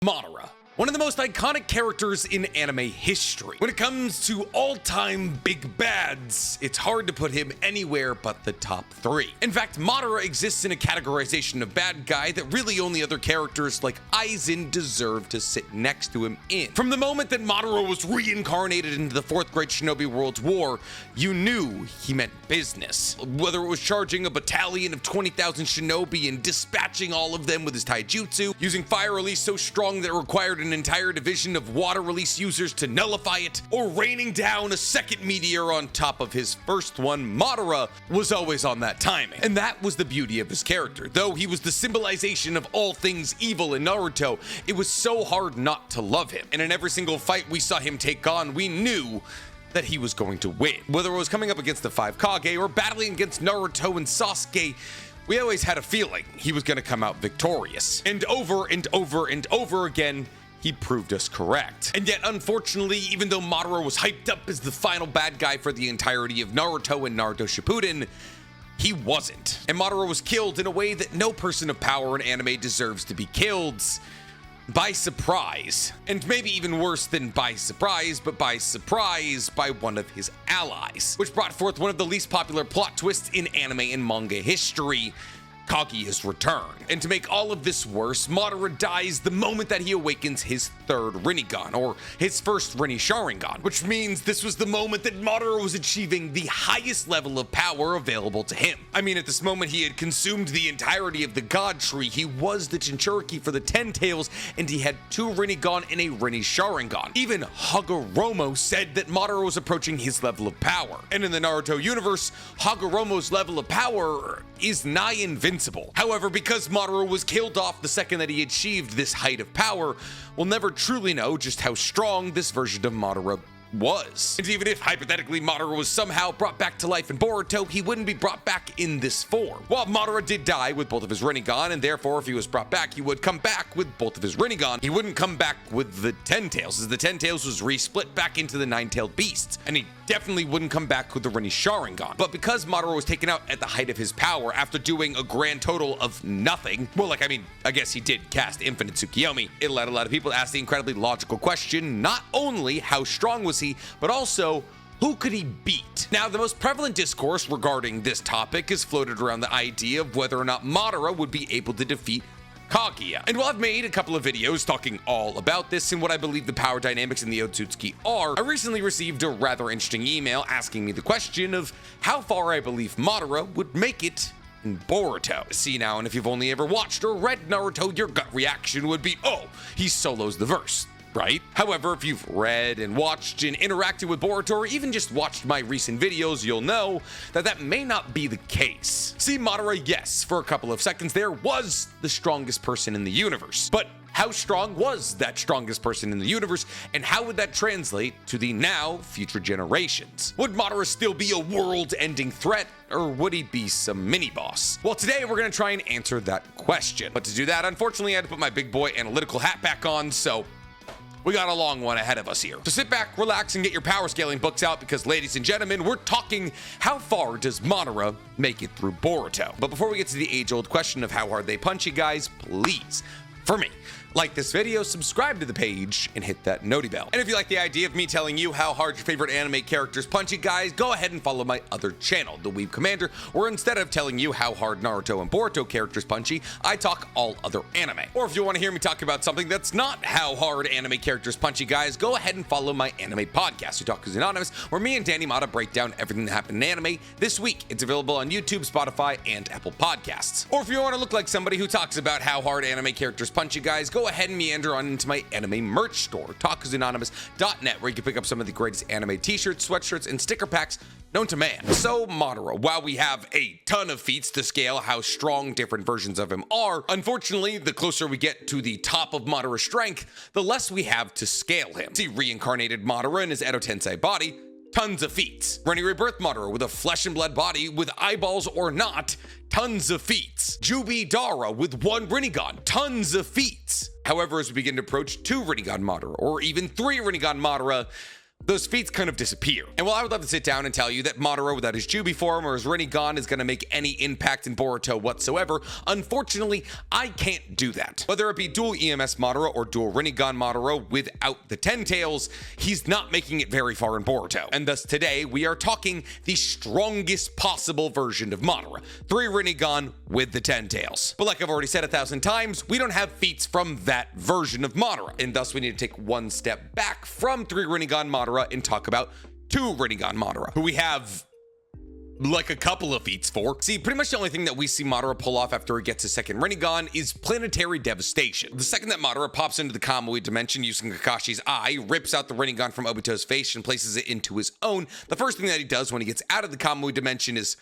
Madara, one of the most iconic characters in anime history. When it comes to all-time big bads, it's hard to put him anywhere but the top 3. In fact, Madara exists in a categorization of bad guy that really only other characters like Aizen deserve to sit next to him in. From the moment that Madara was reincarnated into the 4th Great Shinobi World's War, you knew he meant business. Whether it was charging a battalion of 20,000 shinobi and dispatching all of them with his taijutsu, using fire release so strong that it required an entire division of water release users to nullify it, or raining down a second meteor on top of his first one, Madara was always on that timing. And that was the beauty of his character. Though he was the symbolization of all things evil in Naruto, it was so hard not to love him. And in every single fight we saw him take on, we knew that he was going to win. Whether it was coming up against the 5 Kage or battling against Naruto and Sasuke, we always had a feeling he was going to come out victorious. And over and over and over again, he proved us correct. And yet, unfortunately, even though Madara was hyped up as the final bad guy for the entirety of Naruto and Naruto Shippuden, he wasn't. And Madara was killed in a way that no person of power in anime deserves to be killed. By surprise. And maybe even worse than by surprise, but by surprise by one of his allies, which brought forth one of the least popular plot twists in anime and manga history: Kaguya's return. And to make all of this worse, Madara dies the moment that he awakens his 3rd Rinnegan, or his first Rinne Sharingan, which means this was the moment that Madara was achieving the highest level of power available to him. I mean, at this moment he had consumed the entirety of the God Tree, he was the Jinchuriki for the 10 Tails, and he had 2 Rinnegan and a Rinne Sharingan. Even Hagoromo said that Madara was approaching his level of power. And in the Naruto universe, Hagoromo's level of power is nigh invincible. However, because Madara was killed off the second that he achieved this height of power, we'll never truly know just how strong this version of Madara was. And even if hypothetically Madara was somehow brought back to life in Boruto, he wouldn't be brought back in this form. While Madara did die with both of his Rinnegan, and therefore if he was brought back, he would come back with both of his Rinnegan. He wouldn't come back with the 10 Tails, as the 10 Tails was resplit back into the 9-tailed beasts, and he definitely wouldn't come back with the Rinne Sharingan. But because Madara was taken out at the height of his power after doing a grand total of nothing, well, I guess he did cast Infinite Tsukiyomi, it led a lot of people to ask the incredibly logical question, not only how strong was he, but also who could he beat? Now, the most prevalent discourse regarding this topic is floated around the idea of whether or not Madara would be able to defeat Kaguya. And while I've made a couple of videos talking all about this and what I believe the power dynamics in the Otsutsuki are, I recently received a rather interesting email asking me the question of how far I believe Madara would make it in Boruto. See now, and if you've only ever watched or read Naruto, your gut reaction would be, oh, he solos the verse, right? However, if you've read and watched and interacted with Boruto, or even just watched my recent videos, you'll know that that may not be the case. See, Madara, yes, for a couple of seconds there, was the strongest person in the universe. But how strong was that strongest person in the universe, and how would that translate to the now future generations? Would Madara still be a world-ending threat, or would he be some mini-boss? Well, today we're gonna try and answer that question. But to do that, unfortunately, I had to put my big boy analytical hat back on, so we got a long one ahead of us here. So sit back, relax, and get your power scaling books out, because ladies and gentlemen, we're talking how far does Madara make it through Boruto? But before we get to the age-old question of how hard they punch you guys, please, for me, like this video, subscribe to the page, and hit that noti bell. And if you like the idea of me telling you how hard your favorite anime characters punch you guys, go ahead and follow my other channel, The Weeb Commander, where instead of telling you how hard Naruto and Boruto characters punchy, I talk all other anime. Or if you want to hear me talk about something that's not how hard anime characters punch you guys, go ahead and follow my anime podcast, Otaku's Anonymous, where me and Danny Mata break down everything that happened in anime this week. It's available on YouTube, Spotify, and Apple Podcasts. Or if you want to look like somebody who talks about how hard anime characters punch you guys, go ahead and meander on into my anime merch store, otakusanonymous.net, where you can pick up some of the greatest anime t-shirts, sweatshirts, and sticker packs known to man. So Madara, while we have a ton of feats to scale how strong different versions of him are, unfortunately, the closer we get to the top of Madara's strength, the less we have to scale him. See, reincarnated Madara in his Edo Tensei body, tons of feats. Rinne Rebirth Madara with a flesh and blood body with eyeballs or not, tons of feats. Jubi Dara with 1 Rinnegan, tons of feats. However, as we begin to approach 2 Rinnegan Madara, or even 3 Rinnegan Madara, those feats kind of disappear. And while I would love to sit down and tell you that Madara without his Jubi form or his Rinnegan is going to make any impact in Boruto whatsoever, unfortunately, I can't do that. Whether it be dual EMS Madara or dual Rinnegan Madara without the Ten Tails, he's not making it very far in Boruto. And thus today, we are talking the strongest possible version of Madara, 3 Rinnegan with the Ten Tails. But like I've already said 1,000 times, we don't have feats from that version of Madara, and thus we need to take one step back from 3 Rinnegan Madara and talk about 2 Rinnegan Madara, who we have like a couple of feats for. See, pretty much the only thing that we see Madara pull off after he gets his second Rinnegan is planetary devastation. The second that Madara pops into the Kamui dimension using Kakashi's eye, rips out the Rinnegan from Obito's face and places it into his own, the first thing that he does when he gets out of the Kamui dimension is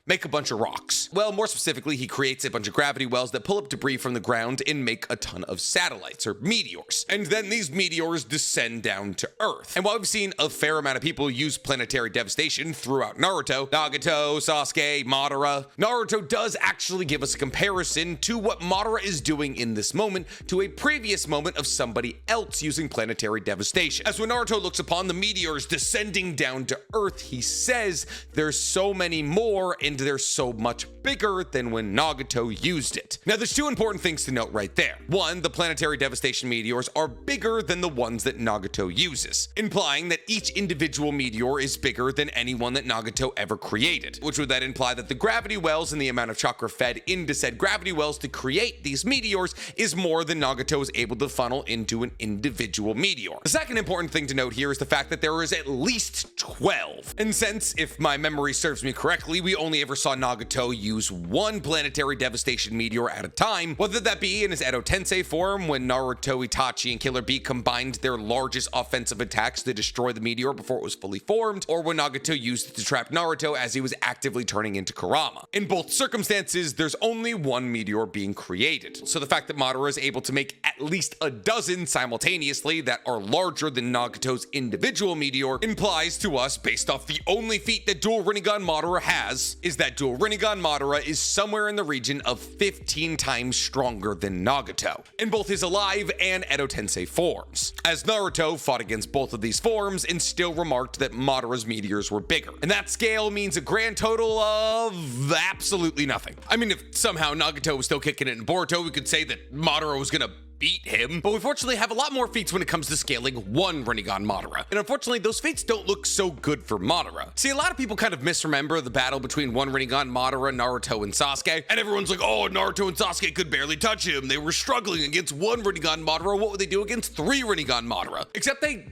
make a bunch of rocks. Well, more specifically, he creates a bunch of gravity wells that pull up debris from the ground and make a ton of satellites, or meteors. And then these meteors descend down to Earth. And while we've seen a fair amount of people use planetary devastation throughout Naruto, Nagato, Sasuke, Madara, Naruto does actually give us a comparison to what Madara is doing in this moment to a previous moment of somebody else using planetary devastation. As when Naruto looks upon the meteors descending down to Earth, he says there's so many more and they're so much bigger than when Nagato used it. Now, there's 2 important things to note right there. One, the planetary devastation meteors are bigger than the ones that Nagato uses, implying that each individual meteor is bigger than any one that Nagato ever created, which would then imply that the gravity wells and the amount of chakra fed into said gravity wells to create these meteors is more than Nagato is able to funnel into an individual meteor. The second important thing to note here is the fact that there is at least 12. And since, if my memory serves me correctly, we only ever saw Nagato use 1 planetary devastation meteor at a time, whether that be in his Edo Tensei form when Naruto, Itachi, and Killer Bee combined their largest offensive attacks to destroy the meteor before it was fully formed, or when Nagato used it to trap Naruto as he was actively turning into Kurama. In both circumstances, there's only 1 meteor being created. So the fact that Madara is able to make at least a dozen simultaneously that are larger than Nagato's individual meteor implies to us, based off the only feat that dual Rinnegan Madara has, is that dual Rinnegan Madara is somewhere in the region of 15 times stronger than Nagato, in both his alive and Edo Tensei forms, as Naruto fought against both of these forms and still remarked that Madara's meteors were bigger. And that scale means a grand total of absolutely nothing. I mean, if somehow Nagato was still kicking it in Boruto, we could say that Madara was gonna beat him, but we fortunately have a lot more feats when it comes to scaling 1 Rinnegan Madara. And unfortunately, those feats don't look so good for Madara. See, a lot of people kind of misremember the battle between 1 Rinnegan Madara, Naruto, and Sasuke, and everyone's like, oh, Naruto and Sasuke could barely touch him. They were struggling against 1 Rinnegan Madara. What would they do against 3 Rinnegan Madara? Except they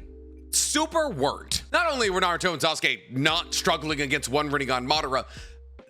super weren't. Not only were Naruto and Sasuke not struggling against 1 Rinnegan Madara,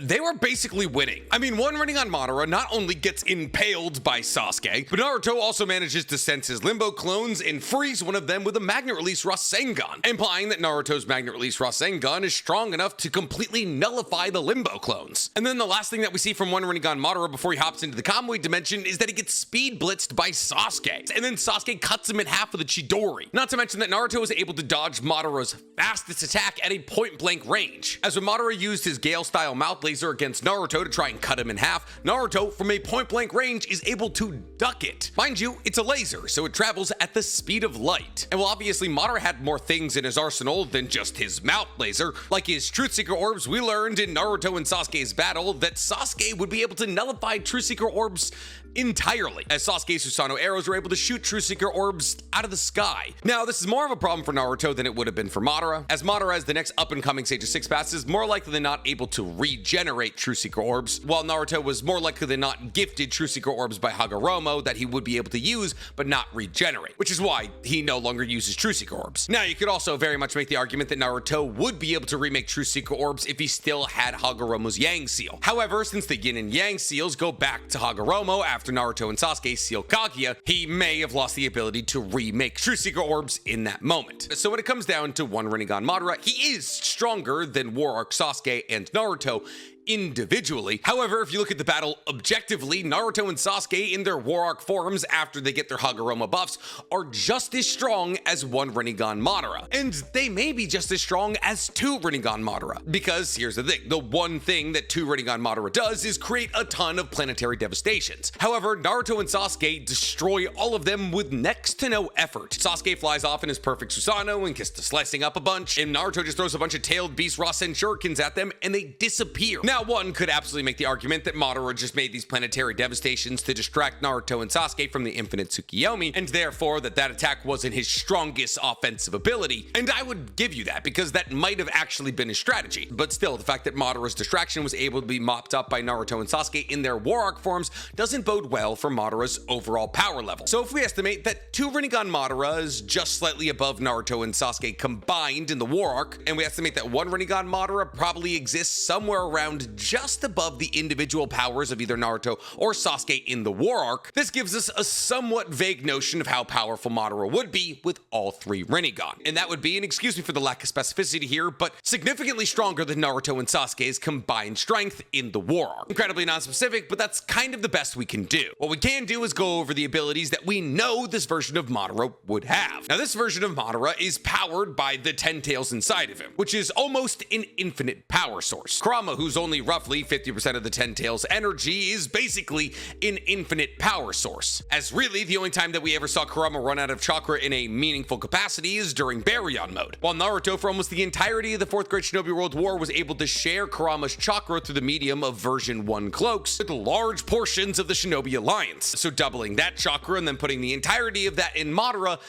they were basically winning. I mean, 1 Rinnegan Madara not only gets impaled by Sasuke, but Naruto also manages to sense his Limbo clones and freeze one of them with a Magnet Release Rasengan, implying that Naruto's Magnet Release Rasengan is strong enough to completely nullify the Limbo clones. And then the last thing that we see from 1 Rinnegan Madara before he hops into the Kamui dimension is that he gets speed blitzed by Sasuke, and then Sasuke cuts him in half with a Chidori. Not to mention that Naruto was able to dodge Madara's fastest attack at a point-blank range, as when Madara used his Gale-style mouth laser against Naruto to try and cut him in half, Naruto, from a point-blank range, is able to duck it. Mind you, it's a laser, so it travels at the speed of light. And while obviously Madara had more things in his arsenal than just his mouth laser, like his Truth Seeker Orbs, we learned in Naruto and Sasuke's battle that Sasuke would be able to nullify Truth Seeker Orbs entirely, as Sasuke's Susanoo arrows were able to shoot Truth Seeker Orbs out of the sky. Now, this is more of a problem for Naruto than it would have been for Madara, as Madara, as the next up-and-coming Sage of Six Paths, is more likely than not able to regenerate Truth Seeker Orbs, while Naruto was more likely than not gifted Truth Seeker Orbs by Hagoromo that he would be able to use, but not regenerate, which is why he no longer uses Truth Seeker Orbs. Now, you could also very much make the argument that Naruto would be able to remake Truth Seeker Orbs if he still had Hagoromo's Yang Seal. However, since the Yin and Yang Seals go back to Hagoromo after Naruto and Sasuke seal Kaguya, he may have lost the ability to remake Truth Seeker Orbs in that moment. So when it comes down to 1 Rinnegan Madara, he is stronger than War Arc Sasuke and Naruto individually. However, if you look at the battle objectively, Naruto and Sasuke in their War Arc forms after they get their Hagoromo buffs are just as strong as one Rinnegan Madara. And they may be just as strong as two Rinnegan Madara. Because here's the thing, the one thing that two Rinnegan Madara does is create a ton of planetary devastations. However, Naruto and Sasuke destroy all of them with next to no effort. Sasuke flies off in his perfect Susanoo and gets to slicing up a bunch, and Naruto just throws a bunch of tailed beast Rasen shurikens at them and they disappear. Now, one could absolutely make the argument that Madara just made these planetary devastations to distract Naruto and Sasuke from the infinite Tsukiyomi, and therefore that attack wasn't his strongest offensive ability. And I would give you that, because that might have actually been his strategy. But still, the fact that Madara's distraction was able to be mopped up by Naruto and Sasuke in their War Arc forms doesn't bode well for Madara's overall power level. So if we estimate that two Rinnegan Madara is just slightly above Naruto and Sasuke combined in the War Arc, and we estimate that one Rinnegan Madara probably exists somewhere around just above the individual powers of either Naruto or Sasuke in the War Arc, this gives us a somewhat vague notion of how powerful Madara would be with all three Rinnegan. And that would be, and excuse me for the lack of specificity here, but significantly stronger than Naruto and Sasuke's combined strength in the War Arc. Incredibly non-specific, but that's kind of the best we can do. What we can do is go over the abilities that we know this version of Madara would have. Now, this version of Madara is powered by the 10 tails inside of him, which is almost an infinite power source. Kurama, who's only roughly 50% of the 10 tails energy, is basically an infinite power source. As really, the only time that we ever saw Kurama run out of chakra in a meaningful capacity is during Baryon mode. While Naruto, for almost the entirety of the 4th Great Shinobi World War, was able to share Kurama's chakra through the medium of version 1 cloaks with large portions of the Shinobi Alliance. So doubling that chakra and then putting the entirety of that in Madara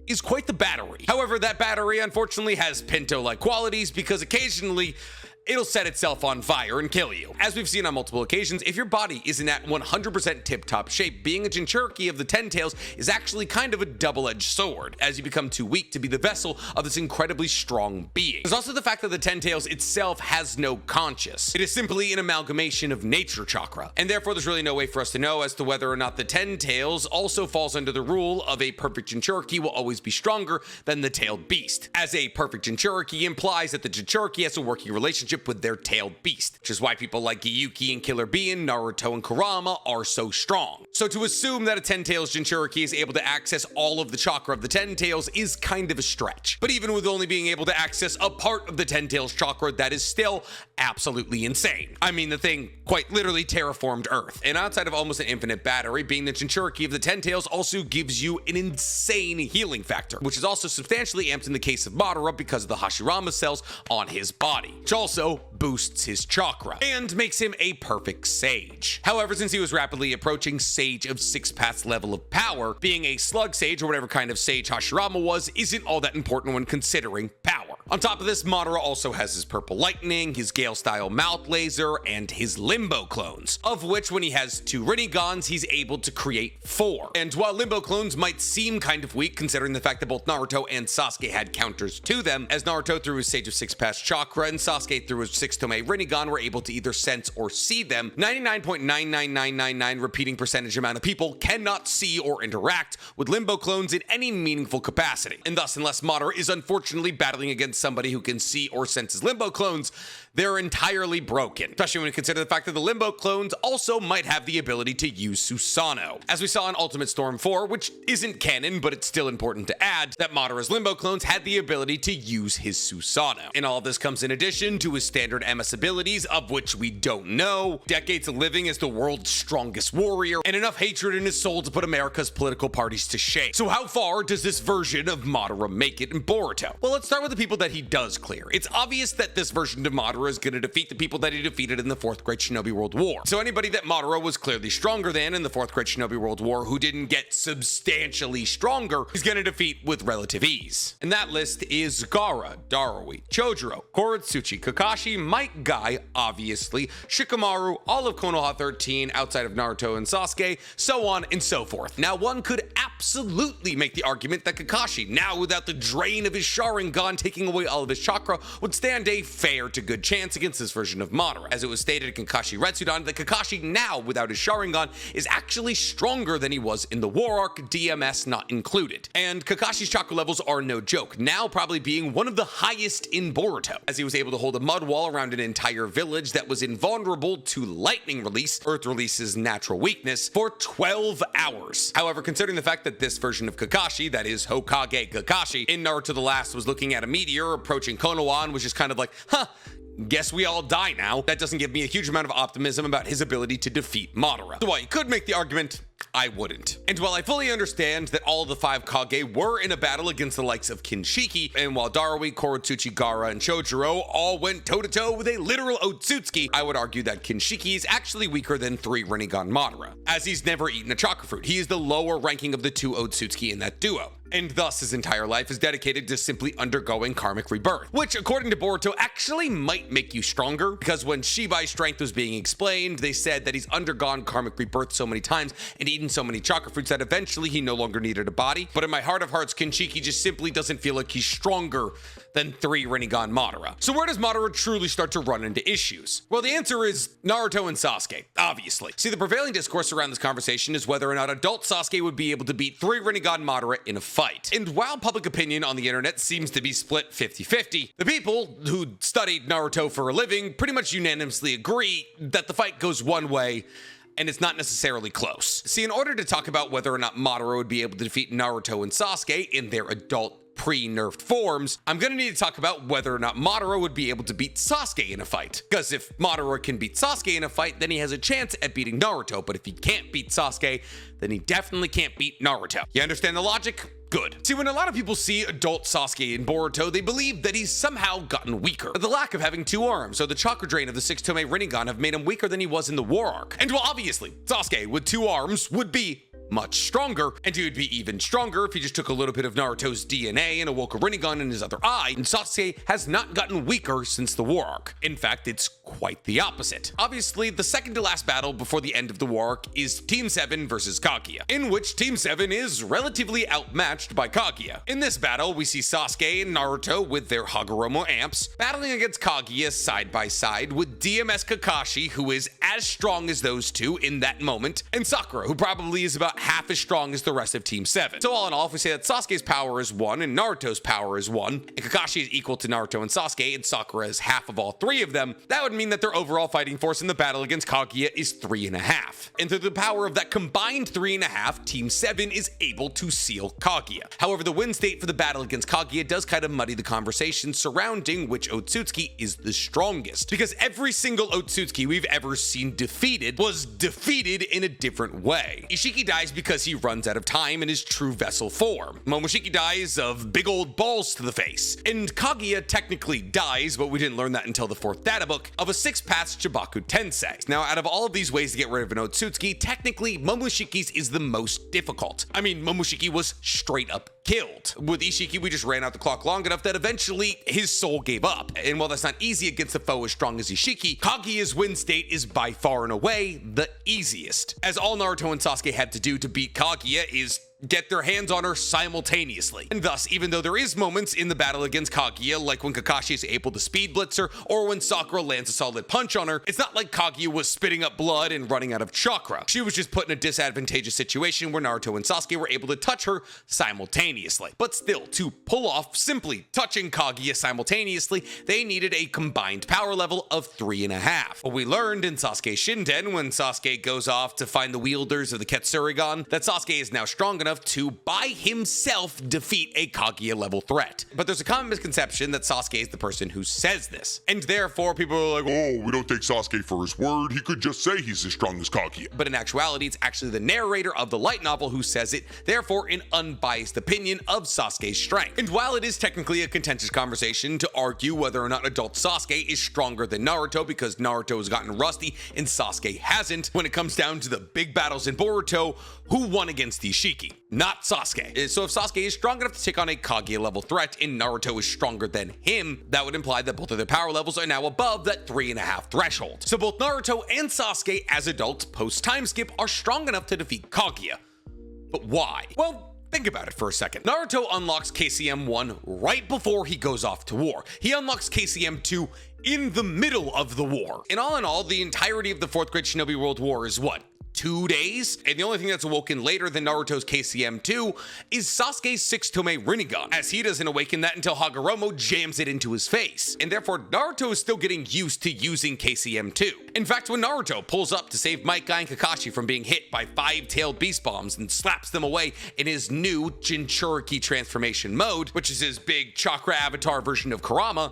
is quite the battery. However, that battery unfortunately has Pinto-like qualities, because occasionally it'll set itself on fire and kill you. As we've seen on multiple occasions, if your body isn't at 100% tip-top shape, being a Jinchuriki of the 10 tails is actually kind of a double-edged sword, as you become too weak to be the vessel of this incredibly strong being. There's also the fact that the 10 tails itself has no conscious. It is simply an amalgamation of nature chakra, and therefore there's really no way for us to know as to whether or not the 10 tails also falls under the rule of a perfect Jinchuriki will always be stronger than the tailed beast, as a perfect Jinchuriki implies that the Jinchuriki has a working relationship with their tailed beast, which is why people like Gyuki and Killer Bee and Naruto and Kurama are so strong. So to assume that a 10 tails Jinchuriki is able to access all of the chakra of the 10 tails is kind of a stretch. But even with only being able to access a part of the 10 tails chakra, that is still absolutely insane. I mean, the thing quite literally terraformed Earth. And outside of almost an infinite battery, being the Jinchuriki of the 10 tails also gives you an insane healing factor, which is also substantially amped in the case of Madara because of the Hashirama cells on his body, which also boosts his chakra and makes him a perfect sage. However, since he was rapidly approaching Sage of 6 Paths level of power, being a slug sage or whatever kind of sage Hashirama was isn't all that important when considering power. On top of this, Madara also has his purple lightning, his Gale-style mouth laser, and his Limbo clones, of which when he has 2 Rinnegans, he's able to create 4. And while Limbo clones might seem kind of weak considering the fact that both Naruto and Sasuke had counters to them, as Naruto through his Sage of 6 Paths chakra and Sasuke through his 6 Tomei Rinnegan were able to either sense or see them, 99.99999 repeating percentage amount of people cannot see or interact with Limbo clones in any meaningful capacity. And thus, unless Madara is unfortunately battling against somebody who can see or sense his Limbo clones, they're entirely broken, especially when you consider the fact that the Limbo clones also might have the ability to use Susanoo. As we saw in Ultimate Storm 4, which isn't canon, but it's still important to add, that Madara's Limbo clones had the ability to use his Susanoo. And all of this comes in addition to his standard MS abilities, of which we don't know, decades of living as the world's strongest warrior, and enough hatred in his soul to put America's political parties to shame. So how far does this version of Madara make it in Boruto? Well, let's start with the people that he does clear. It's obvious that this version of Madara is going to defeat the people that he defeated in the 4th Great Shinobi World War. So anybody that Madara was clearly stronger than in the 4th Great Shinobi World War who didn't get substantially stronger, he's going to defeat with relative ease. And that list is Gaara, Darui, Chojuro, Koretsuchi, Kakashi, Might Guy, obviously, Shikamaru, all of Konoha 13 outside of Naruto and Sasuke, so on and so forth. Now, one could absolutely make the argument that Kakashi, now without the drain of his Sharingan taking away away all of his chakra would stand a fair to good chance against this version of Madara. As it was stated in Kakashi Retsudan, that Kakashi now, without his Sharingan, is actually stronger than he was in the War Arc, DMS not included. And Kakashi's chakra levels are no joke, now probably being one of the highest in Boruto, as he was able to hold a mud wall around an entire village that was invulnerable to lightning release, Earth Release's natural weakness, for 12 hours. However, considering the fact that this version of Kakashi, that is Hokage Kakashi, in Naruto the Last was looking at a meteor approaching Konoha and was just kind of like, guess we all die now. That doesn't give me a huge amount of optimism about his ability to defeat Madara. So while you could make the argument, I wouldn't. And while I fully understand that all of the 5 Kage were in a battle against the likes of Kinshiki, and while Darui, Korotsuchi, Gaara, and Chojuro all went toe-to-toe with a literal Otsutsuki, I would argue that Kinshiki is actually weaker than 3 Rinnegan Madara, as he's never eaten a chakra fruit. He is the lower ranking of the 2 Otsutsuki in that duo, and thus his entire life is dedicated to simply undergoing karmic rebirth, which according to Boruto actually might make you stronger, because when Shibai's strength was being explained, they said that he's undergone karmic rebirth so many times and eaten so many chakra fruits that eventually he no longer needed a body. But in my heart of hearts, Kinshiki just simply doesn't feel like he's stronger than 3 Rinnegan Madara. So where does Madara truly start to run into issues? Well, the answer is Naruto and Sasuke, obviously. See, the prevailing discourse around this conversation is whether or not adult Sasuke would be able to beat 3 Rinnegan Madara in a fight. And while public opinion on the internet seems to be split 50-50, the people who studied Naruto for a living pretty much unanimously agree that the fight goes one way, and it's not necessarily close. See, in order to talk about whether or not Madara would be able to defeat Naruto and Sasuke in their adult pre-nerfed forms, I'm gonna need to talk about whether or not Madara would be able to beat Sasuke in a fight. Because if Madara can beat Sasuke in a fight, then he has a chance at beating Naruto, but if he can't beat Sasuke, then he definitely can't beat Naruto. You understand the logic? Good. See, when a lot of people see adult Sasuke in Boruto, they believe that he's somehow gotten weaker. The lack of having 2 arms, or the chakra drain of the 6 Tomei Rinnegan have made him weaker than he was in the War Arc. And while obviously, Sasuke with 2 arms would be much stronger, and he would be even stronger if he just took a little bit of Naruto's DNA and awoke a Rinnegan in his other eye, and Sasuke has not gotten weaker since the War Arc. In fact, it's quite the opposite. Obviously, the second to last battle before the end of the War Arc is Team 7 versus Kaguya, in which Team 7 is relatively outmatched by Kaguya. In this battle, we see Sasuke and Naruto with their Hagoromo amps battling against Kaguya side by side with DMS Kakashi, who is as strong as those two in that moment, and Sakura, who probably is about half as strong as the rest of Team 7. So all in all, if we say that Sasuke's power is 1 and Naruto's power is 1, and Kakashi is equal to Naruto and Sasuke, and Sakura is half of all 3 of them, that would mean that their overall fighting force in the battle against Kaguya is 3.5. And through the power of that combined 3.5, Team 7 is able to seal Kaguya. However, the win state for the battle against Kaguya does kind of muddy the conversation surrounding which Otsutsuki is the strongest, because every single Otsutsuki we've ever seen defeated was defeated in a different way. Ishiki dies because he runs out of time in his true vessel form. Momoshiki dies of big old balls to the face. And Kaguya technically dies, but we didn't learn that until the 4th data book, of a 6-pass Chibaku Tensei. Now, out of all of these ways to get rid of an Otsutsuki, technically Momoshiki's is the most difficult. I mean, Momoshiki was straight up killed. With Ishiki, we just ran out the clock long enough that eventually his soul gave up. And while that's not easy against a foe as strong as Ishiki, Kaguya's win state is by far and away the easiest, as all Naruto and Sasuke had to do to beat Kaguya is get their hands on her simultaneously. And thus, even though there is moments in the battle against Kaguya, like when Kakashi is able to speed blitz her, or when Sakura lands a solid punch on her, it's not like Kaguya was spitting up blood and running out of chakra. She was just put in a disadvantageous situation where Naruto and Sasuke were able to touch her simultaneously. But still, to pull off simply touching Kaguya simultaneously, they needed a combined power level of 3.5. What we learned in Sasuke Shinden, when Sasuke goes off to find the wielders of the Ketsurigan, that Sasuke is now strong enough to by himself defeat a Kaguya level threat. But there's a common misconception that Sasuke is the person who says this, and therefore people are like, oh, we don't take Sasuke for his word, he could just say he's as strong as Kaguya. But in actuality, it's actually the narrator of the light novel who says it, therefore an unbiased opinion of Sasuke's strength. And while it is technically a contentious conversation to argue whether or not adult Sasuke is stronger than Naruto because Naruto has gotten rusty and Sasuke hasn't, when it comes down to the big battles in Boruto, who won against Ishiki? Not Sasuke. So if Sasuke is strong enough to take on a Kaguya level threat and Naruto is stronger than him, that would imply that both of their power levels are now above that 3.5 threshold. So both Naruto and Sasuke as adults post time skip are strong enough to defeat Kaguya. But why? Well, Think about it for a second. Naruto unlocks KCM-1 right before he goes off to war. He unlocks KCM-2 in the middle of the war. And all in all, the entirety of the 4th Great Shinobi World War is what? 2 days? And the only thing that's awoken later than Naruto's KCM-2 is Sasuke's 6-Tome Rinnegan, as he doesn't awaken that until Hagoromo jams it into his face. And therefore, Naruto is still getting used to using KCM-2. In fact, when Naruto pulls up to save Might Guy and Kakashi from being hit by 5-tailed beast bombs and slaps them away in his new Jinchuriki transformation mode, which is his big Chakra avatar version of Kurama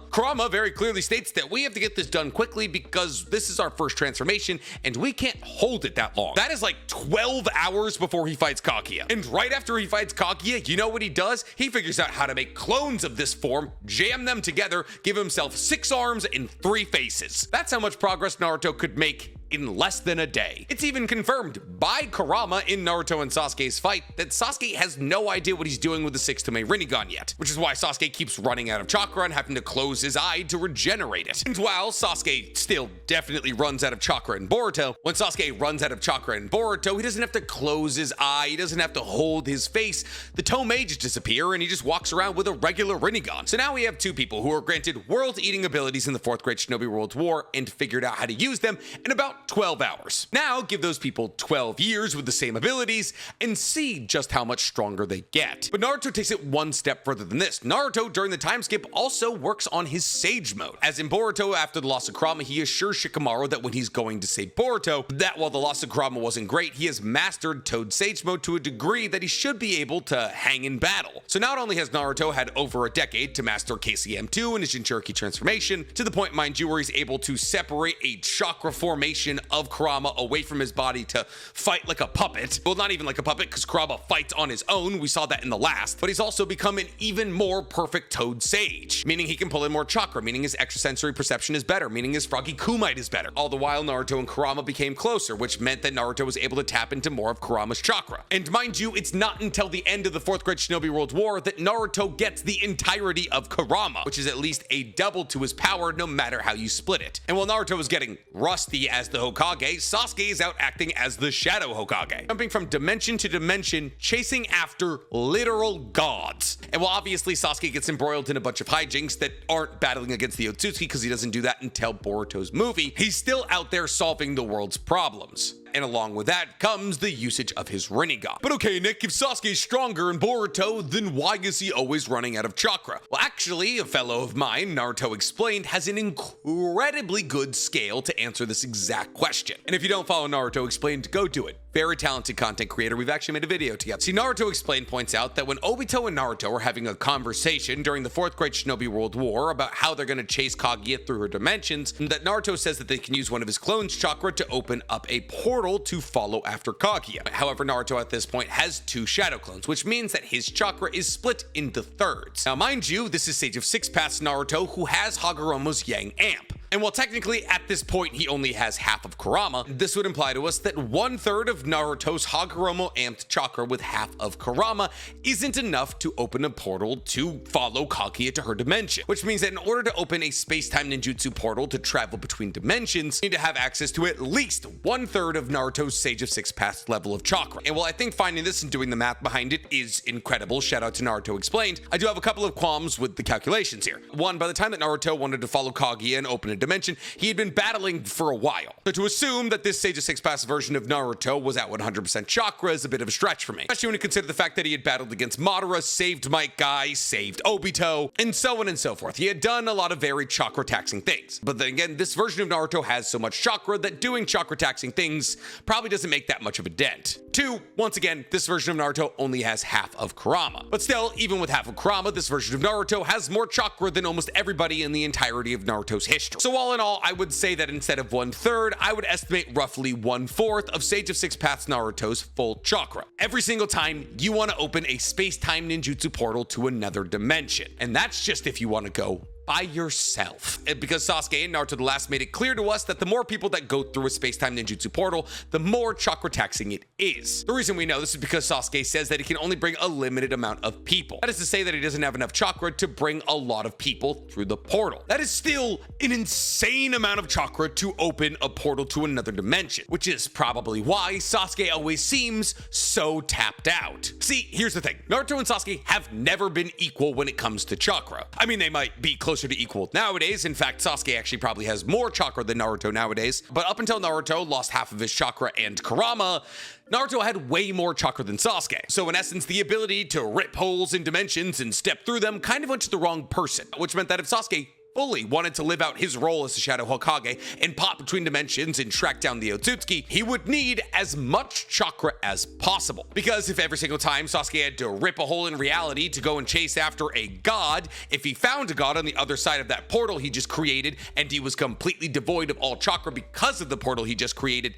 very clearly states that we have to get this done quickly because this is our first transformation and we can't hold it that long. That is like 12 hours before he fights Kaguya. And right after he fights Kaguya, you know what he does? He figures out how to make clones of this form, jam them together, give himself 6 arms and 3 faces. That's how much progress Naruto could make in less than a day. It's even confirmed by Kurama in Naruto and Sasuke's fight that Sasuke has no idea what he's doing with the 6-Tome Rinnegan yet, which is why Sasuke keeps running out of chakra and having to close his eye to regenerate it. And while Sasuke still definitely runs out of chakra in Boruto, when Sasuke runs out of chakra in Boruto, he doesn't have to close his eye, he doesn't have to hold his face. The Tomei just disappear and he just walks around with a regular Rinnegan. So now we have 2 people who are granted world-eating abilities in the 4th Great Shinobi World War and figured out how to use them in about 12 hours. Now give those people 12 years with the same abilities and see just how much stronger they get. But Naruto takes it one step further than this. Naruto, during the time skip, also works on his Sage mode. As in Boruto, after the loss of Kurama, he assures Shikamaru that when he's going to save Boruto, that while the loss of Kurama wasn't great, he has mastered Toad Sage mode to a degree that he should be able to hang in battle. So not only has Naruto had over a decade to master KCM-2 and his Jinchuriki transformation, to the point, mind you, where he's able to separate a chakra formation of Kurama away from his body to fight like a puppet. Well, not even like a puppet, because Kurama fights on his own. We saw that in the last. But he's also become an even more perfect Toad Sage, meaning he can pull in more chakra, meaning his extrasensory perception is better, meaning his Froggy Kumite is better. All the while, Naruto and Kurama became closer, which meant that Naruto was able to tap into more of Kurama's chakra. And mind you, it's not until the end of the 4th Great Shinobi World War that Naruto gets the entirety of Kurama, which is at least a double to his power no matter how you split it. And while Naruto is getting rusty as the Hokage, Sasuke is out acting as the Shadow Hokage, jumping from dimension to dimension, chasing after literal gods. And while obviously Sasuke gets embroiled in a bunch of hijinks that aren't battling against the Otsutsuki because he doesn't do that until Boruto's movie, he's still out there solving the world's problems. And along with that comes the usage of his Rinnegan. But okay, Nick, if Sasuke's stronger in Boruto, then why is he always running out of chakra? Well, actually, a fellow of mine, Naruto Explained, has an incredibly good scale to answer this exact question. And if you don't follow Naruto Explained, go do it. Very talented content creator. We've actually made a video together. See, Naruto Explained points out that when Obito and Naruto are having a conversation during the 4th Great Shinobi World War about how they're going to chase Kaguya through her dimensions, that Naruto says that they can use one of his clones' chakra to open up a portal to follow after Kaguya. However, Naruto at this point has 2 shadow clones, which means that his chakra is split into thirds. Now, mind you, this is Sage of 6 Paths Naruto, who has Hagoromo's Yang Amp. And while technically at this point he only has half of Kurama, this would imply to us that 1/3 of Naruto's Hagoromo amped chakra with half of Kurama isn't enough to open a portal to follow Kaguya to her dimension. Which means that in order to open a space-time ninjutsu portal to travel between dimensions, you need to have access to at least 1/3 of Naruto's Sage of 6 Paths level of chakra. And while I think finding this and doing the math behind it is incredible, shout out to Naruto Explained, I do have a couple of qualms with the calculations here. One, by the time that Naruto wanted to follow Kaguya and open a dimension, he had been battling for a while. So to assume that this Sage of 6 Paths version of Naruto was at 100% chakra is a bit of a stretch for me, especially when you consider the fact that he had battled against Madara, saved Might Guy, saved Obito, and so on and so forth. He had done a lot of very chakra-taxing things. But then again, this version of Naruto has so much chakra that doing chakra-taxing things probably doesn't make that much of a dent. 2, once again, this version of Naruto only has half of Kurama. But still, even with half of Kurama, this version of Naruto has more chakra than almost everybody in the entirety of Naruto's history. So all in all, I would say that instead of 1/3, I would estimate roughly 1/4 of Sage of 6 Paths Naruto's full chakra. Every single time you want to open a space-time ninjutsu portal to another dimension. And that's just if you want to go by yourself. Because Sasuke and Naruto the Last made it clear to us that the more people that go through a space-time ninjutsu portal, the more chakra taxing it is. The reason we know this is because Sasuke says that he can only bring a limited amount of people. That is to say that he doesn't have enough chakra to bring a lot of people through the portal. That is still an insane amount of chakra to open a portal to another dimension, which is probably why Sasuke always seems so tapped out. See, here's the thing. Naruto and Sasuke have never been equal when it comes to chakra. I mean, they might be closer to equal nowadays. In fact, Sasuke actually probably has more chakra than Naruto nowadays. But up until Naruto lost half of his chakra and Kurama, Naruto had way more chakra than Sasuke. So in essence, the ability to rip holes in dimensions and step through them kind of went to the wrong person, which meant that if Sasuke fully wanted to live out his role as the Shadow Hokage and pop between dimensions and track down the Otsutsuki, he would need as much chakra as possible. Because if every single time Sasuke had to rip a hole in reality to go and chase after a god, if he found a god on the other side of that portal he just created and he was completely devoid of all chakra because of the portal he just created,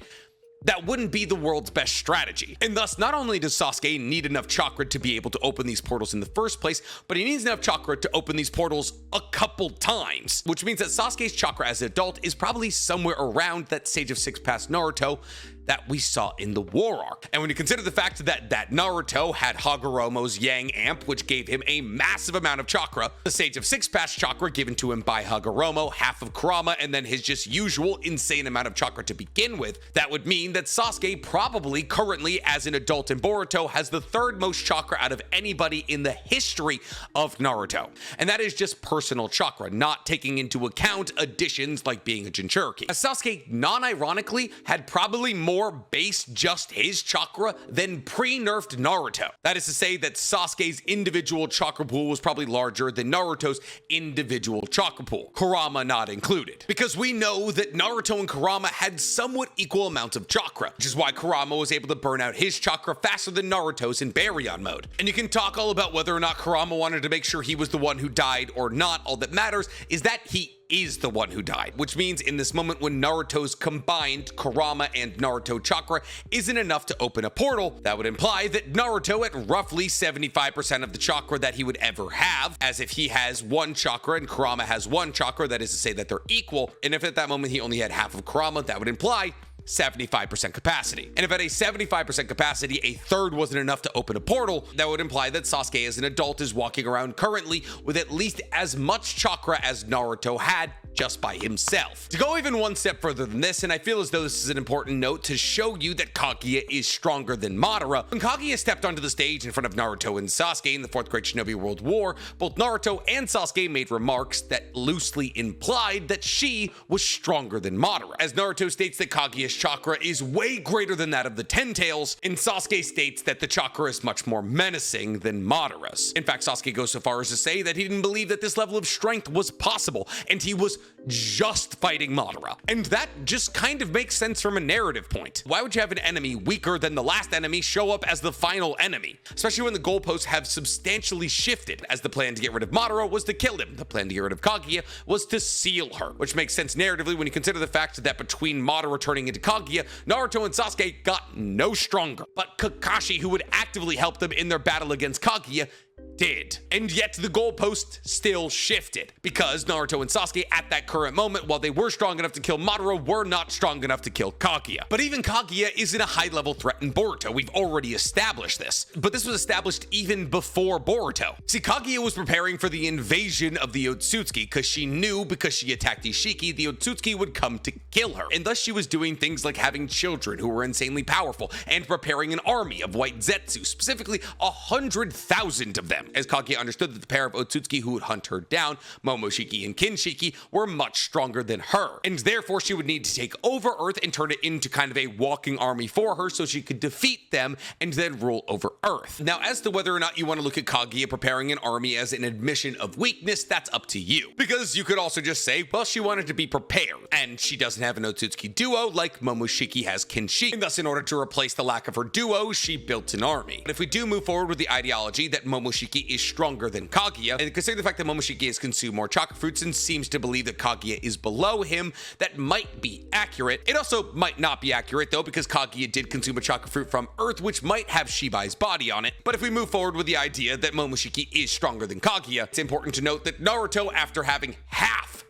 that wouldn't be the world's best strategy. And thus, not only does Sasuke need enough chakra to be able to open these portals in the first place, but he needs enough chakra to open these portals a couple times, which means that Sasuke's chakra as an adult is probably somewhere around that stage of 6 past Naruto that we saw in the war arc. And when you consider the fact that Naruto had Hagoromo's Yang Amp, which gave him a massive amount of chakra, the stage of 6 past chakra given to him by Hagoromo, half of Kurama, and then his just usual insane amount of chakra to begin with, that would mean that Sasuke probably currently as an adult in Boruto has the third most chakra out of anybody in the history of Naruto. And that is just personal chakra, not taking into account additions like being a Jinchuriki. As Sasuke non-ironically had probably more base just his chakra than pre-nerfed Naruto. That is to say that Sasuke's individual chakra pool was probably larger than Naruto's individual chakra pool, Kurama not included. Because we know that Naruto and Kurama had somewhat equal amounts of chakra, which is why Kurama was able to burn out his chakra faster than Naruto's in Baryon mode. And you can talk all about whether or not Kurama wanted to make sure he was the one who died or not. All that matters is that he is the one who died, which means in this moment when Naruto's combined Kurama and Naruto chakra isn't enough to open a portal, that would imply that Naruto at roughly 75% of the chakra that he would ever have, as if he has 1 chakra and Kurama has 1 chakra, that is to say that they're equal, and if at that moment he only had half of Kurama, that would imply 75% capacity. And if at a 75% capacity, a third wasn't enough to open a portal, that would imply that Sasuke as an adult is walking around currently with at least as much chakra as Naruto had just by himself. To go even one step further than this, and I feel as though this is an important note to show you that Kaguya is stronger than Madara, when Kaguya stepped onto the stage in front of Naruto and Sasuke in the 4th Great Shinobi World War, both Naruto and Sasuke made remarks that loosely implied that she was stronger than Madara, as Naruto states that Kaguya's chakra is way greater than that of the Ten Tails, and Sasuke states that the chakra is much more menacing than Madara's. In fact, Sasuke goes so far as to say that he didn't believe that this level of strength was possible, and he was just fighting Madara. And that just kind of makes sense from a narrative point. Why would you have an enemy weaker than the last enemy show up as the final enemy? Especially when the goalposts have substantially shifted, as the plan to get rid of Madara was to kill him. The plan to get rid of Kaguya was to seal her, which makes sense narratively when you consider the fact that between Madara turning into Kaguya, Naruto and Sasuke got no stronger. But Kakashi, who would actively help them in their battle against Kaguya, did. And yet the goalpost still shifted because Naruto and Sasuke at that current moment, while they were strong enough to kill Madara, were not strong enough to kill Kaguya. But even Kaguya isn't a high-level threat in Boruto. We've already established this. But this was established even before Boruto. See, Kaguya was preparing for the invasion of the Otsutsuki because she knew because she attacked Ishiki, the Otsutsuki would come to kill her. And thus she was doing things like having children who were insanely powerful and preparing an army of white Zetsu, specifically 100,000 of them, as Kaguya understood that the pair of Otsutsuki who would hunt her down, Momoshiki and Kinshiki, were much stronger than her, and therefore she would need to take over Earth and turn it into kind of a walking army for her so she could defeat them and then rule over Earth. Now, as to whether or not you want to look at Kaguya preparing an army as an admission of weakness, that's up to you. Because you could also just say, well, she wanted to be prepared, and she doesn't have an Otsutsuki duo like Momoshiki has Kinshiki, and thus in order to replace the lack of her duo, she built an army. But if we do move forward with the ideology that Momoshiki Momoshiki is stronger than Kaguya, and considering the fact that Momoshiki has consumed more chakra fruits and seems to believe that Kaguya is below him, that might be accurate. It also might not be accurate though, because Kaguya did consume a chakra fruit from Earth, which might have Shibai's body on it. But if we move forward with the idea that Momoshiki is stronger than Kaguya, it's important to note that Naruto, after having half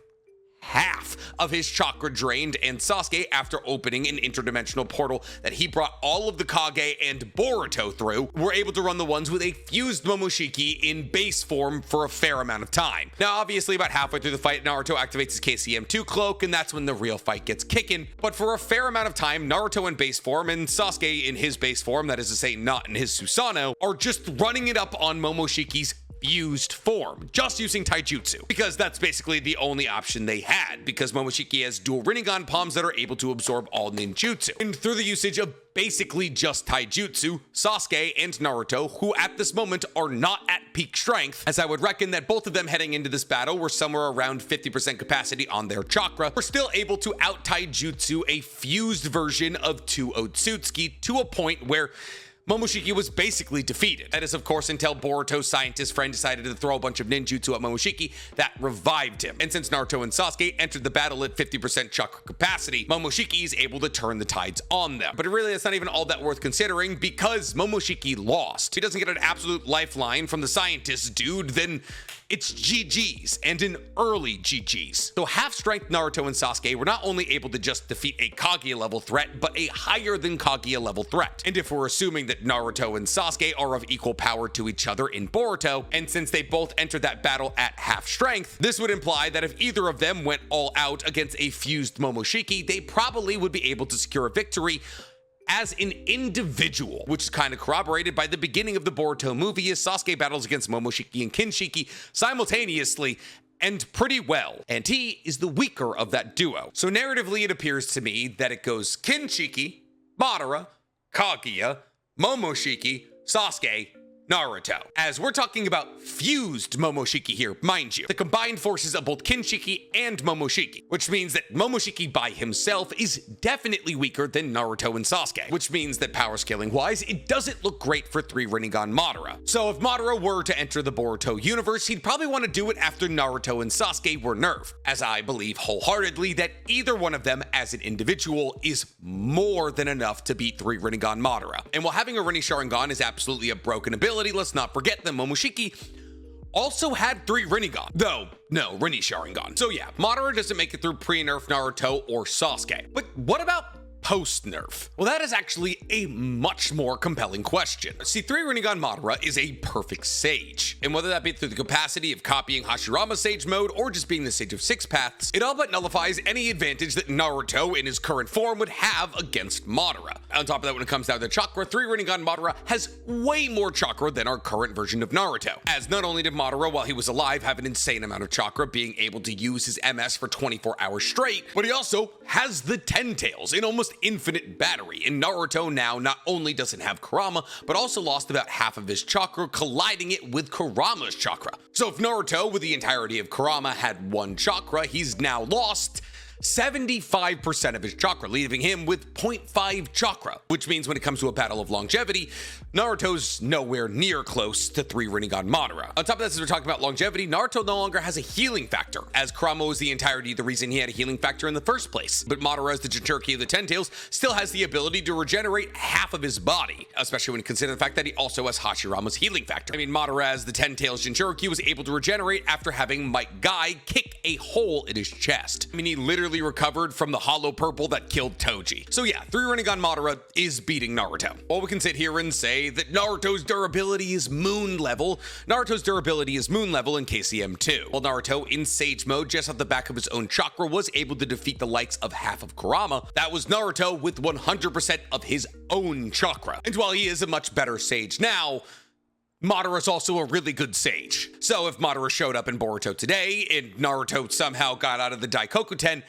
of his chakra drained, and Sasuke, after opening an interdimensional portal that he brought all of the Kage and Boruto through, were able to run the ones with a fused Momoshiki in base form for a fair amount of time. Now, obviously, about halfway through the fight, Naruto activates his KCM2 cloak, and that's when the real fight gets kicking. But for a fair amount of time, Naruto in base form and Sasuke in his base form, that is to say, not in his Susanoo, are just running it up on Momoshiki's fused form, just using taijutsu, because that's basically the only option they had, because Momoshiki has dual Rinnegan palms that are able to absorb all ninjutsu. And through the usage of basically just taijutsu, Sasuke and Naruto, who at this moment are not at peak strength, as I would reckon that both of them heading into this battle were somewhere around 50% capacity on their chakra, were still able to out taijutsu a fused version of 2 Otsutsuki to a point where Momoshiki was basically defeated. That is, of course, until Boruto's scientist friend decided to throw a bunch of ninjutsu at Momoshiki that revived him. And since Naruto and Sasuke entered the battle at 50% chakra capacity, Momoshiki is able to turn the tides on them. But really, it's not even all that worth considering, because Momoshiki lost. He doesn't get an absolute lifeline from the scientist dude, then it's GG's, and an early GG's. So half-strength Naruto and Sasuke were not only able to just defeat a Kaguya-level threat, but a higher-than Kaguya-level threat. And if we're assuming that Naruto and Sasuke are of equal power to each other in Boruto, and since they both entered that battle at half-strength, this would imply that if either of them went all out against a fused Momoshiki, they probably would be able to secure a victory as an individual, which is kind of corroborated by the beginning of the Boruto movie as Sasuke battles against Momoshiki and Kinshiki simultaneously and pretty well, and he is the weaker of that duo. So narratively, it appears to me that it goes Kinshiki, Madara, Kaguya, Momoshiki, Sasuke, Naruto. As we're talking about fused Momoshiki here, mind you, the combined forces of both Kinshiki and Momoshiki, which means that Momoshiki by himself is definitely weaker than Naruto and Sasuke, which means that power scaling wise, it doesn't look great for 3 Rinnegan Madara. So if Madara were to enter the Boruto universe, he'd probably want to do it after Naruto and Sasuke were nerfed, as I believe wholeheartedly that either one of them as an individual is more than enough to beat 3 Rinnegan Madara. And while having a Rinne Sharingan is absolutely a broken ability, let's not forget that Momoshiki also had 3 Rinnegan, though no Rinne Sharingan. So yeah, Madara doesn't make it through pre-nerf Naruto or Sasuke. But what about post-nerf? Well, that is actually a much more compelling question. See, 3 Rinnegan Madara is a perfect sage, and whether that be through the capacity of copying Hashirama's sage mode or just being the sage of 6 paths, it all but nullifies any advantage that Naruto in his current form would have against Madara. On top of that, when it comes down to chakra, 3 Rinnegan Madara has way more chakra than our current version of Naruto, as not only did Madara while he was alive have an insane amount of chakra, being able to use his MS for 24 hours straight, but he also has the 10 tails in almost infinite battery, and Naruto now not only doesn't have Kurama, but also lost about half of his chakra, colliding it with Kurama's chakra. So if Naruto with the entirety of Kurama had 1 chakra, he's now lost 75% of his chakra, leaving him with 0.5 chakra, which means when it comes to a battle of longevity, Naruto's nowhere near close to 3 Rinnegan Madara. On top of this, as we're talking about longevity, Naruto no longer has a healing factor, as Kurama was the entirety of the reason he had a healing factor in the first place. But Madara, as the Jinchuriki of the Ten Tails, still has the ability to regenerate half of his body, especially when you consider the fact that he also has Hashirama's healing factor. I mean, Madara, as the Ten Tails Jinchuriki, was able to regenerate after having Might Guy kick a hole in his chest. I mean, he literally recovered from the hollow purple that killed Toji. So yeah, 3 Rinnegan Madara is beating Naruto. While we can sit here and say that Naruto's durability is moon level, Naruto's durability is moon level in KCM2. While Naruto in Sage mode, just off the back of his own chakra, was able to defeat the likes of half of Kurama, that was Naruto with 100% of his own chakra. And while he is a much better Sage now, Madara's also a really good sage. So if Madara showed up in Boruto today and Naruto somehow got out of the Daikokuten,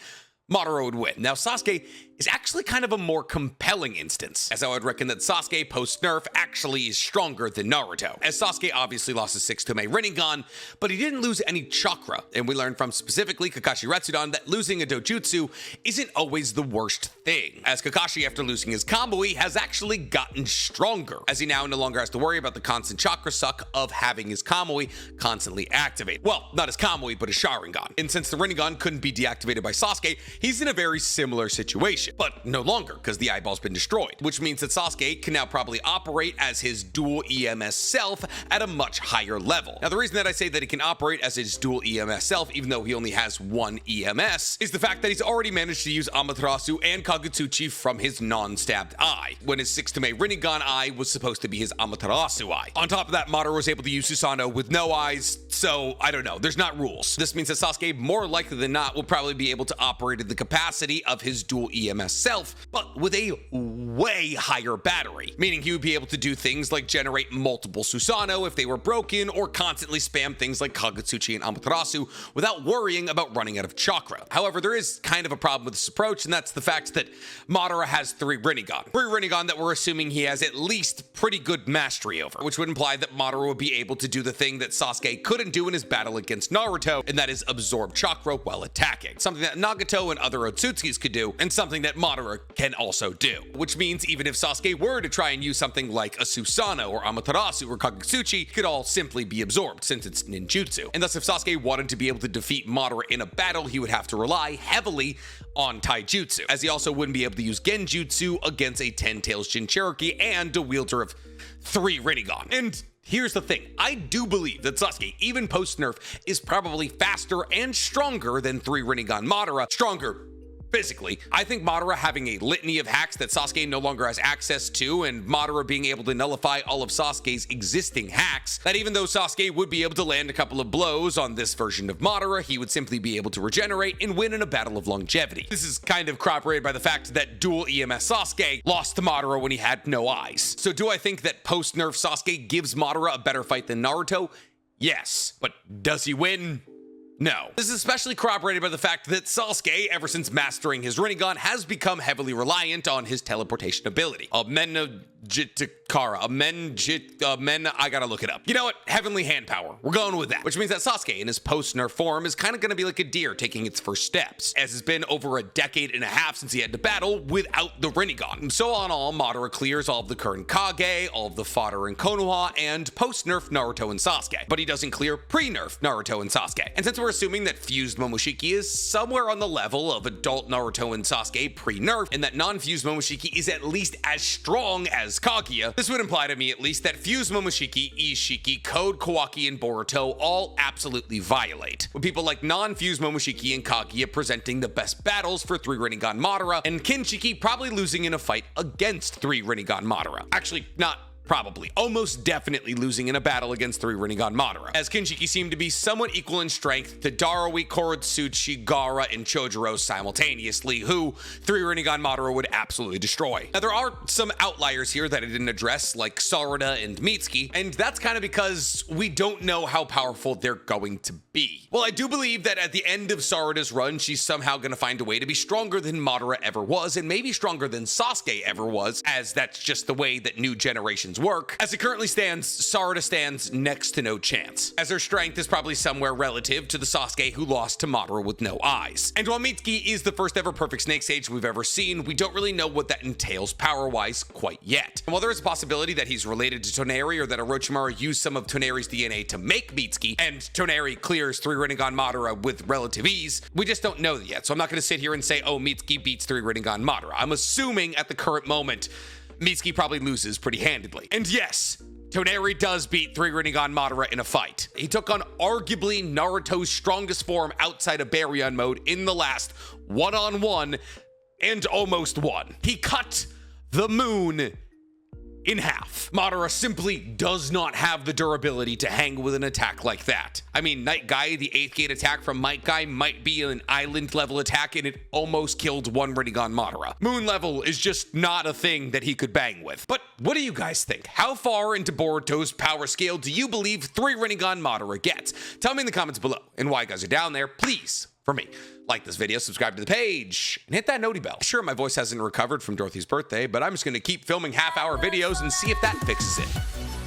Madara would win. Now, Sasuke is actually kind of a more compelling instance, as I would reckon that Sasuke post-nerf actually is stronger than Naruto, as Sasuke obviously lost his 6 Tome Rinnegan, but he didn't lose any chakra, and we learned from specifically Kakashi Retsudan that losing a dojutsu isn't always the worst thing, as Kakashi, after losing his Kamui, has actually gotten stronger, as he now no longer has to worry about the constant chakra suck of having his Kamui constantly activated. Well, not his Kamui, but his Sharingan. And since the Rinnegan couldn't be deactivated by Sasuke, he's in a very similar situation, but no longer, because the eyeball's been destroyed, which means that Sasuke can now probably operate as his dual EMS self at a much higher level. Now, the reason that I say that he can operate as his dual EMS self, even though he only has one EMS, is the fact that he's already managed to use Amaterasu and Kagutsuchi from his non-stabbed eye, when his 6 Tome Rinnegan eye was supposed to be his Amaterasu eye. On top of that, Madara was able to use Susanoo with no eyes, so I don't know, there's not rules. This means that Sasuke, more likely than not, will probably be able to operate at the capacity of his dual EMS self, but with a way higher battery, meaning he would be able to do things like generate multiple Susanoo if they were broken, or constantly spam things like Kagutsuchi and Amaterasu without worrying about running out of chakra. However, there is kind of a problem with this approach, and that's the fact that Madara has 3 Rinnegan. 3 Rinnegan that we're assuming he has at least pretty good mastery over, which would imply that Madara would be able to do the thing that Sasuke couldn't do in his battle against Naruto, and that is absorb chakra while attacking. Something that Nagato and other Otsutskis could do, and something that Madara can also do. Which means even if Sasuke were to try and use something like a Susanoo or Amaterasu or Kagutsuchi, it could all simply be absorbed since it's ninjutsu. And thus, if Sasuke wanted to be able to defeat Madara in a battle, he would have to rely heavily on taijutsu, as he also wouldn't be able to use genjutsu against a 10-tails Jinchuriki and a wielder of 3 Rinnegan. And here's the thing, I do believe that Sasuke, even post-nerf, is probably faster and stronger than 3 Rinnegan Madara. Stronger physically. I think Madara having a litany of hacks that Sasuke no longer has access to, and Madara being able to nullify all of Sasuke's existing hacks, that even though Sasuke would be able to land a couple of blows on this version of Madara, he would simply be able to regenerate and win in a battle of longevity. This is kind of corroborated by the fact that dual EMS Sasuke lost to Madara when he had no eyes. So do I think that post-nerf Sasuke gives Madara a better fight than Naruto? Yes. But does he win? No. This is especially corroborated by the fact that Sasuke, ever since mastering his Rinnegan, has become heavily reliant on his teleportation ability. I gotta look it up. You know what? Heavenly hand power. We're going with that. Which means that Sasuke, in his post-nerf form, is kind of gonna be like a deer taking its first steps, as it's been over a decade and a half since he had to battle without the Rinnegan. So on all, Madara clears all of the current Kage, all of the fodder in Konoha, and post-nerf Naruto and Sasuke. But he doesn't clear pre-nerf Naruto and Sasuke. And since we're assuming that fused Momoshiki is somewhere on the level of adult Naruto and Sasuke pre-nerf, and that non-fused Momoshiki is at least as strong as Kaguya, this would imply to me at least that fused Momoshiki, Ishiki, Code, Kawaki, and Boruto all absolutely violate, with people like non-fused Momoshiki and Kaguya presenting the best battles for 3 Rinnegan Madara, and Kinshiki probably losing in a fight against 3 Rinnegan Madara. Actually, not probably, almost definitely losing in a battle against 3 Rinnegan Madara, as Kinshiki seemed to be somewhat equal in strength to Darui, Koratsuchi, Gaara, and Chojuro simultaneously, who 3 Rinnegan Madara would absolutely destroy. Now, there are some outliers here that I didn't address, like Sarada and Mitsuki, and that's kind of because we don't know how powerful they're going to be. Well, I do believe that at the end of Sarada's run, she's somehow going to find a way to be stronger than Madara ever was, and maybe stronger than Sasuke ever was, as that's just the way that new generations work. As it currently stands, Sarada stands next to no chance, as her strength is probably somewhere relative to the Sasuke who lost to Madara with no eyes. And while Mitsuki is the first ever perfect Snake Sage we've ever seen, we don't really know what that entails power-wise quite yet. And while there is a possibility that he's related to Toneri, or that Orochimaru used some of Toneri's DNA to make Mitsuki, and Toneri clears 3 Rinnegan Madara with relative ease, we just don't know yet. So I'm not going to sit here and say, oh, Mitsuki beats 3 Rinnegan Madara. I'm assuming at the current moment, Mitsuki probably loses pretty handedly. And yes, Toneri does beat 3 Rinnegan Madara in a fight. He took on arguably Naruto's strongest form outside of Baryon mode in the last one-on-one and almost won. He cut the moon in half. Madara simply does not have the durability to hang with an attack like that. I mean, Night Guy, the 8th gate attack from Might Guy might be an island level attack, and it almost killed 1 Rinnegan Madara. Moon level is just not a thing that he could bang with. But what do you guys think? How far into Boruto's power scale do you believe 3 Rinnegan Madara gets? Tell me in the comments below. And while you guys are down there, please, for me. Like this video, subscribe to the page, and hit that noti bell. Sure, my voice hasn't recovered from Dorothy's birthday, but I'm just gonna keep filming half-hour videos and see if that fixes it.